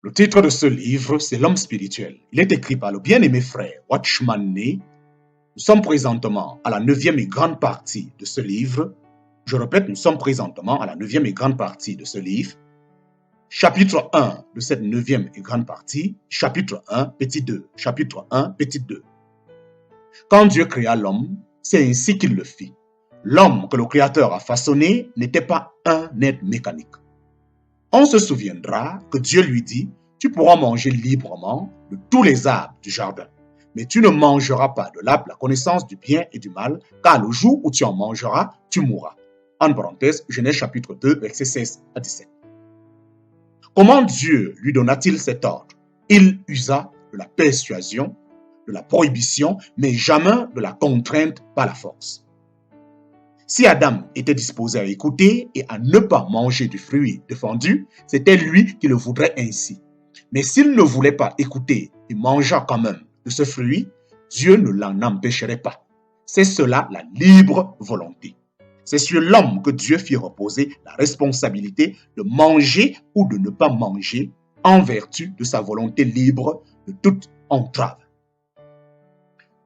Le titre de ce livre, c'est L'homme spirituel. Il est écrit par le bien-aimé frère Watchman Nee. Nous sommes présentement à la 9e et grande partie de ce livre. Je répète, nous sommes présentement à la 9e et grande partie de ce livre. Chapitre 1 de cette 9e et grande partie, chapitre 1, petit 2, chapitre 1, petit 2. Quand Dieu créa l'homme, c'est ainsi qu'il le fit. L'homme que le Créateur a façonné n'était pas un être mécanique. On se souviendra que Dieu lui dit, tu pourras manger librement de tous les arbres du jardin, mais tu ne mangeras pas de l'arbre de la connaissance du bien et du mal, car le jour où tu en mangeras, tu mourras. En parenthèse, Genèse chapitre 2, versets 16 à 17. Comment Dieu lui donna-t-il cet ordre? Il usa de la persuasion, de la prohibition, mais jamais de la contrainte par la force. Si Adam était disposé à écouter et à ne pas manger du fruit défendu, c'était lui qui le voudrait ainsi. Mais s'il ne voulait pas écouter et mangea quand même de ce fruit, Dieu ne l'en empêcherait pas. C'est cela la libre volonté. C'est sur l'homme que Dieu fit reposer la responsabilité de manger ou de ne pas manger en vertu de sa volonté libre de toute entrave.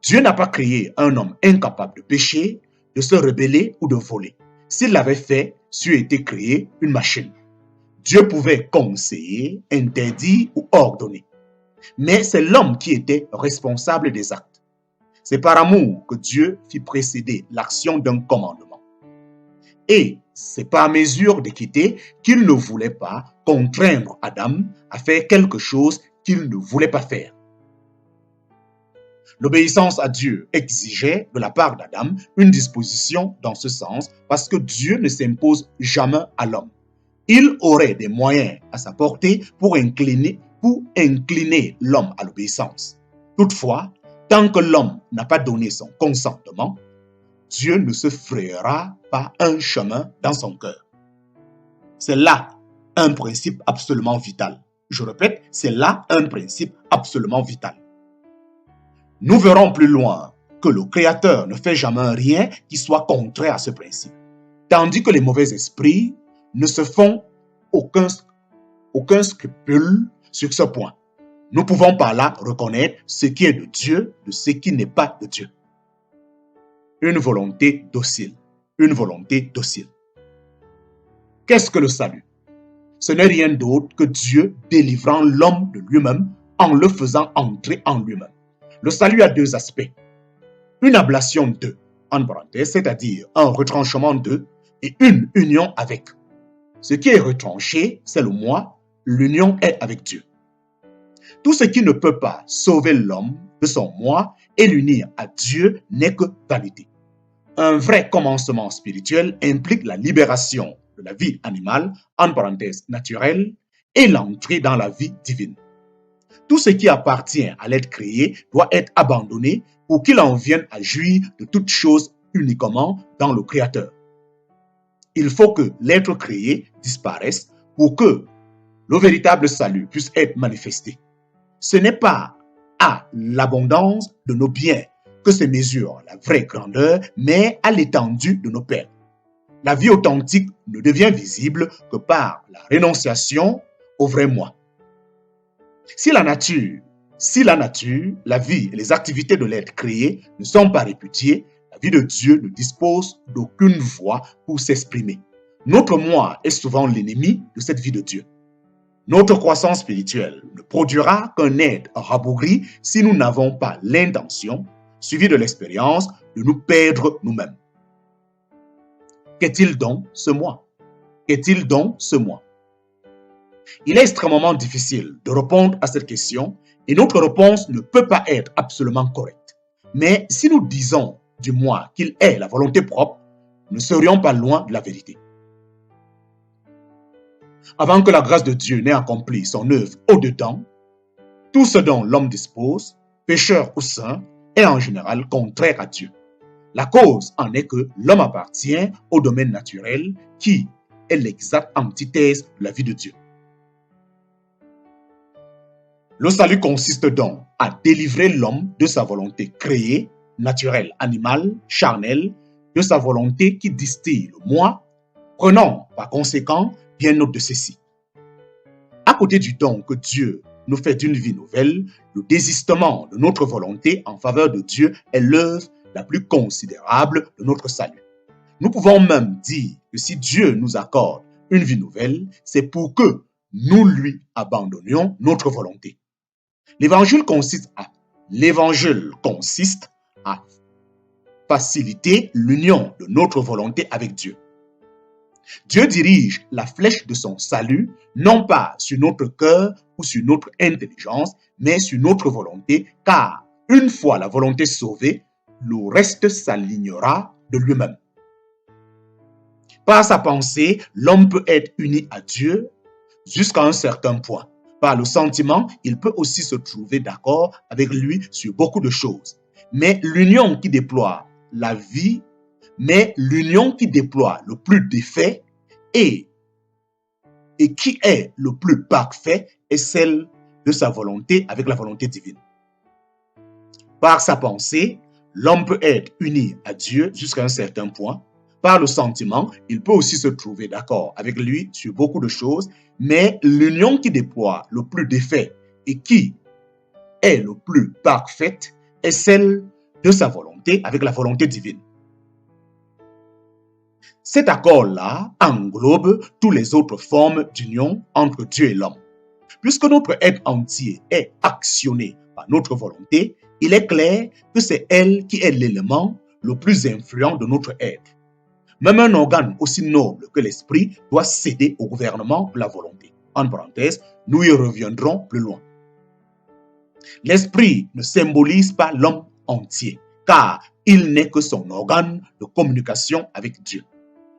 Dieu n'a pas créé un homme incapable de pécher, de se rebeller ou de voler. S'il l'avait fait, c'eût été créé une machine. Dieu pouvait conseiller, interdire ou ordonner. Mais c'est l'homme qui était responsable des actes. C'est par amour que Dieu fit précéder l'action d'un commandement. Et c'est par mesure d'équité qu'il ne voulait pas contraindre Adam à faire quelque chose qu'il ne voulait pas faire. L'obéissance à Dieu exigeait de la part d'Adam une disposition dans ce sens parce que Dieu ne s'impose jamais à l'homme. Il aurait des moyens à sa portée pour incliner l'homme à l'obéissance. Toutefois, tant que l'homme n'a pas donné son consentement, Dieu ne se frayera pas un chemin dans son cœur. C'est là un principe absolument vital. Je répète, c'est là un principe absolument vital. Nous verrons plus loin que le Créateur ne fait jamais rien qui soit contraire à ce principe, tandis que les mauvais esprits ne se font aucun scrupule sur ce point. Nous pouvons par là reconnaître ce qui est de Dieu de ce qui n'est pas de Dieu. Une volonté docile. Une volonté docile. Qu'est-ce que le salut? Ce n'est rien d'autre que Dieu délivrant l'homme de lui-même en le faisant entrer en lui-même. Le salut a deux aspects. Une ablation de, en parenthèse, c'est-à-dire un retranchement de, et une union avec. Ce qui est retranché, c'est le moi, l'union est avec Dieu. Tout ce qui ne peut pas sauver l'homme de son moi et l'unir à Dieu n'est que vanité. Un vrai commencement spirituel implique la libération de la vie animale, en parenthèse naturelle, et l'entrée dans la vie divine. Tout ce qui appartient à l'être créé doit être abandonné pour qu'il en vienne à jouir de toutes choses uniquement dans le Créateur. Il faut que l'être créé disparaisse pour que le véritable salut puisse être manifesté. Ce n'est pas à l'abondance de nos biens que se mesure la vraie grandeur, mais à l'étendue de nos pertes. La vie authentique ne devient visible que par la rénonciation au vrai moi. Si la nature, la vie et les activités de l'être créé ne sont pas réputées, la vie de Dieu ne dispose d'aucune voix pour s'exprimer. Notre moi est souvent l'ennemi de cette vie de Dieu. Notre croissance spirituelle ne produira qu'un être rabougri si nous n'avons pas l'intention, suivie de l'expérience, de nous perdre nous-mêmes. Qu'est-il donc ce moi? Qu'est-il donc ce moi? Il est extrêmement difficile de répondre à cette question et notre réponse ne peut pas être absolument correcte. Mais si nous disons du moi qu'il est la volonté propre, nous ne serions pas loin de la vérité. Avant que la grâce de Dieu n'ait accompli son œuvre au-dedans, tout ce dont l'homme dispose, pécheur ou saint, est en général contraire à Dieu. La cause en est que l'homme appartient au domaine naturel qui est l'exacte antithèse de la vie de Dieu. Le salut consiste donc à délivrer l'homme de sa volonté créée, naturelle, animale, charnelle, de sa volonté qui distille le moi, prenant par conséquent bien note de ceci. À côté du don que Dieu nous fait d'une vie nouvelle, le désistement de notre volonté en faveur de Dieu est l'œuvre la plus considérable de notre salut. Nous pouvons même dire que si Dieu nous accorde une vie nouvelle, c'est pour que nous lui abandonnions notre volonté. L'évangile consiste à faciliter l'union de notre volonté avec Dieu. Dieu dirige la flèche de son salut non pas sur notre cœur ou sur notre intelligence, mais sur notre volonté, car une fois la volonté sauvée, le reste s'alignera de lui-même. Par sa pensée, l'homme peut être uni à Dieu jusqu'à un certain point. Par le sentiment, il peut aussi se trouver d'accord avec lui sur beaucoup de choses. Mais l'union qui déploie la vie, l'union qui déploie le plus d'effets et qui est le plus parfait est celle de sa volonté avec la volonté divine. Par sa pensée, l'homme peut être uni à Dieu jusqu'à un certain point. Par le sentiment, il peut aussi se trouver d'accord avec lui sur beaucoup de choses, mais l'union qui déploie le plus d'effets et qui est le plus parfaite est celle de sa volonté avec la volonté divine. Cet accord-là englobe toutes les autres formes d'union entre Dieu et l'homme. Puisque notre être entier est actionné par notre volonté, il est clair que c'est elle qui est l'élément le plus influent de notre être. Même un organe aussi noble que l'esprit doit céder au gouvernement de la volonté. En parenthèse, nous y reviendrons plus loin. L'esprit ne symbolise pas l'homme entier, car il n'est que son organe de communication avec Dieu.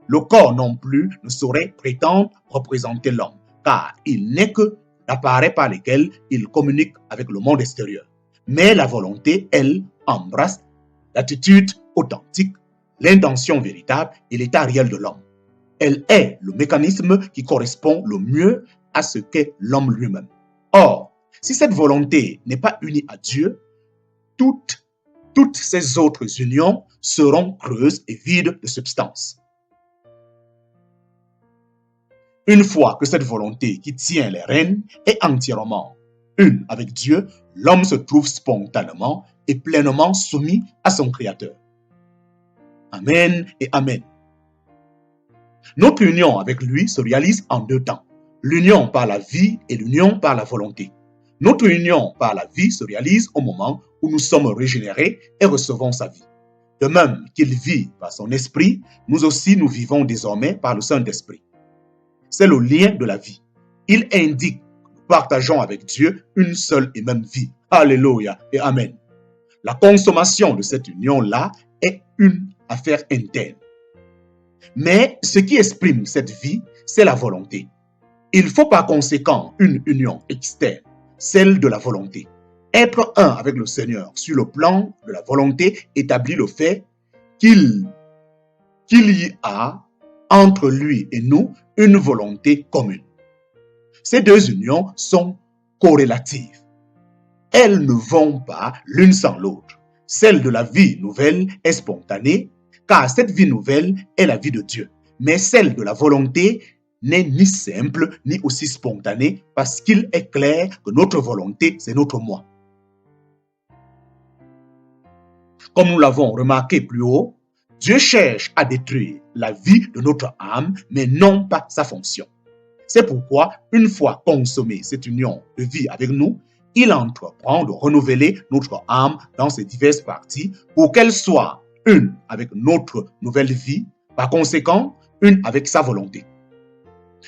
Le corps non plus ne saurait prétendre représenter l'homme, car il n'est que l'appareil par lequel il communique avec le monde extérieur. Mais la volonté, elle, embrasse l'attitude authentique, l'intention véritable et l'état réel de l'homme. Elle est le mécanisme qui correspond le mieux à ce qu'est l'homme lui-même. Or, si cette volonté n'est pas unie à Dieu, toutes ces autres unions seront creuses et vides de substance. Une fois que cette volonté qui tient les rênes est entièrement une avec Dieu, l'homme se trouve spontanément et pleinement soumis à son Créateur. Amen et Amen. Notre union avec lui se réalise en deux temps. L'union par la vie et l'union par la volonté. Notre union par la vie se réalise au moment où nous sommes régénérés et recevons sa vie. De même qu'il vit par son esprit, nous aussi nous vivons désormais par le Saint-Esprit. C'est le lien de la vie. Il indique que nous partageons avec Dieu une seule et même vie. Alléluia et Amen. La consommation de cette union-là est une affaire interne. Mais ce qui exprime cette vie, c'est la volonté. Il faut par conséquent une union externe, celle de la volonté. Être un avec le Seigneur sur le plan de la volonté établit le fait qu'il y a entre lui et nous une volonté commune. Ces deux unions sont corrélatives. Elles ne vont pas l'une sans l'autre. Celle de la vie nouvelle est spontanée, car cette vie nouvelle est la vie de Dieu. Mais celle de la volonté n'est ni simple ni aussi spontanée, parce qu'il est clair que notre volonté, c'est notre moi. Comme nous l'avons remarqué plus haut, Dieu cherche à détruire la vie de notre âme, mais non pas sa fonction. C'est pourquoi, une fois consommée cette union de vie avec nous, il entreprend de renouveler notre âme dans ses diverses parties pour qu'elle soit une avec notre nouvelle vie, par conséquent, une avec sa volonté.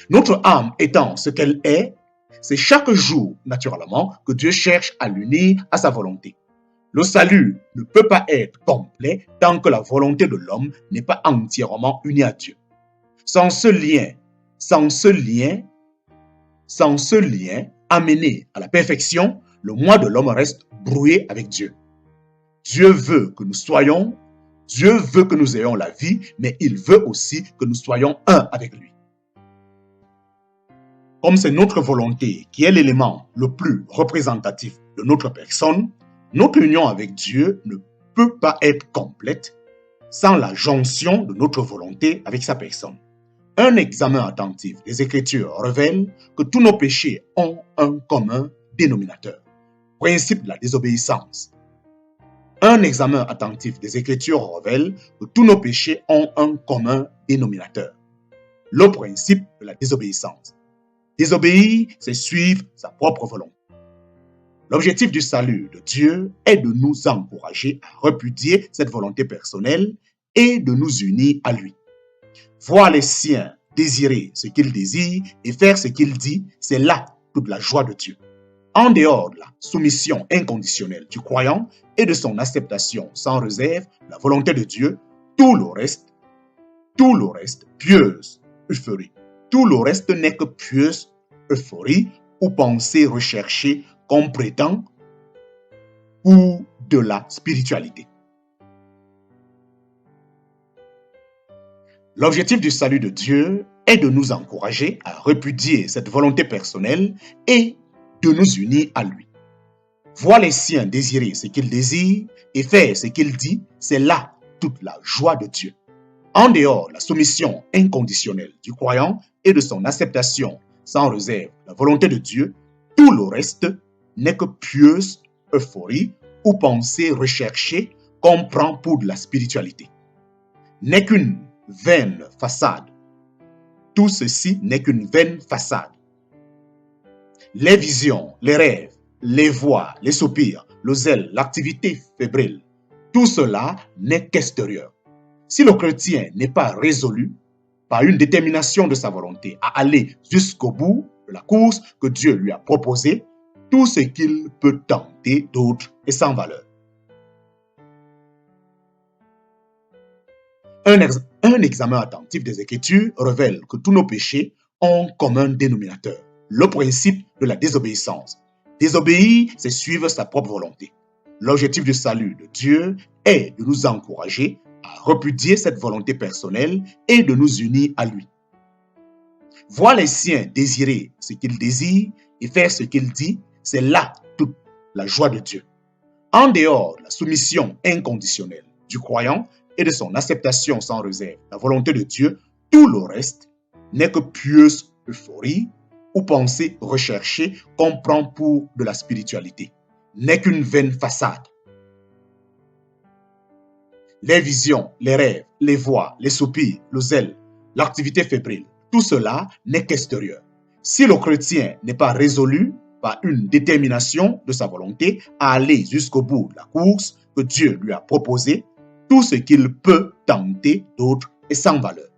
Notre âme étant ce qu'elle est, c'est chaque jour, naturellement, que Dieu cherche à l'unir à sa volonté. Le salut ne peut pas être complet tant que la volonté de l'homme n'est pas entièrement unie à Dieu. Sans ce lien amené à la perfection, le moi de l'homme reste brouillé avec Dieu. Dieu veut que nous ayons la vie, mais il veut aussi que nous soyons un avec lui. Comme c'est notre volonté qui est l'élément le plus représentatif de notre personne, notre union avec Dieu ne peut pas être complète sans la jonction de notre volonté avec sa personne. Un examen attentif des Écritures révèle que tous nos péchés ont un commun dénominateur. Principe de la désobéissance. Un examen attentif des Écritures révèle que tous nos péchés ont un commun dénominateur. Le principe de la désobéissance. Désobéir, c'est suivre sa propre volonté. L'objectif du salut de Dieu est de nous encourager à répudier cette volonté personnelle et de nous unir à lui. Voir les siens désirer ce qu'ils désirent et faire ce qu'il dit, c'est là toute la joie de Dieu. En dehors de la soumission inconditionnelle du croyant et de son acceptation sans réserve de la volonté de Dieu, tout le reste, pieuse euphorie. Tout le reste n'est que pieuse euphorie ou pensée recherchée qu'on prétend ou de la spiritualité. L'objectif du salut de Dieu est de nous encourager à répudier cette volonté personnelle et de nous unir à lui. Voir les siens désirer ce qu'ils désirent et faire ce qu'il dit, c'est là toute la joie de Dieu. En dehors de la soumission inconditionnelle du croyant et de son acceptation sans réserve de la volonté de Dieu, tout le reste n'est que pieuse euphorie ou pensée recherchée qu'on prend pour de la spiritualité. N'est qu'une vaine façade. Tout ceci n'est qu'une vaine façade. Les visions, les rêves, les voix, les soupirs, le zèle, l'activité fébrile, tout cela n'est qu'extérieur. Si le chrétien n'est pas résolu par une détermination de sa volonté à aller jusqu'au bout de la course que Dieu lui a proposée, tout ce qu'il peut tenter d'autre est sans valeur. Un examen attentif des Écritures révèle que tous nos péchés ont comme un dénominateur, le principe de la désobéissance. Désobéir, c'est suivre sa propre volonté. L'objectif du salut de Dieu est de nous encourager à répudier cette volonté personnelle et de nous unir à lui. Voir les siens désirer ce qu'ils désirent et faire ce qu'il dit, c'est là toute la joie de Dieu. En dehors de la soumission inconditionnelle du croyant et de son acceptation sans réserve de la volonté de Dieu, tout le reste n'est que pieuse euphorie ou pensée recherchée qu'on prend pour de la spiritualité, n'est qu'une vaine façade. Les visions, les rêves, les voix, les soupirs, le zèle, l'activité fébrile, tout cela n'est qu'extérieur. Si le chrétien n'est pas résolu par une détermination de sa volonté à aller jusqu'au bout de la course que Dieu lui a proposée, tout ce qu'il peut tenter d'autre est sans valeur.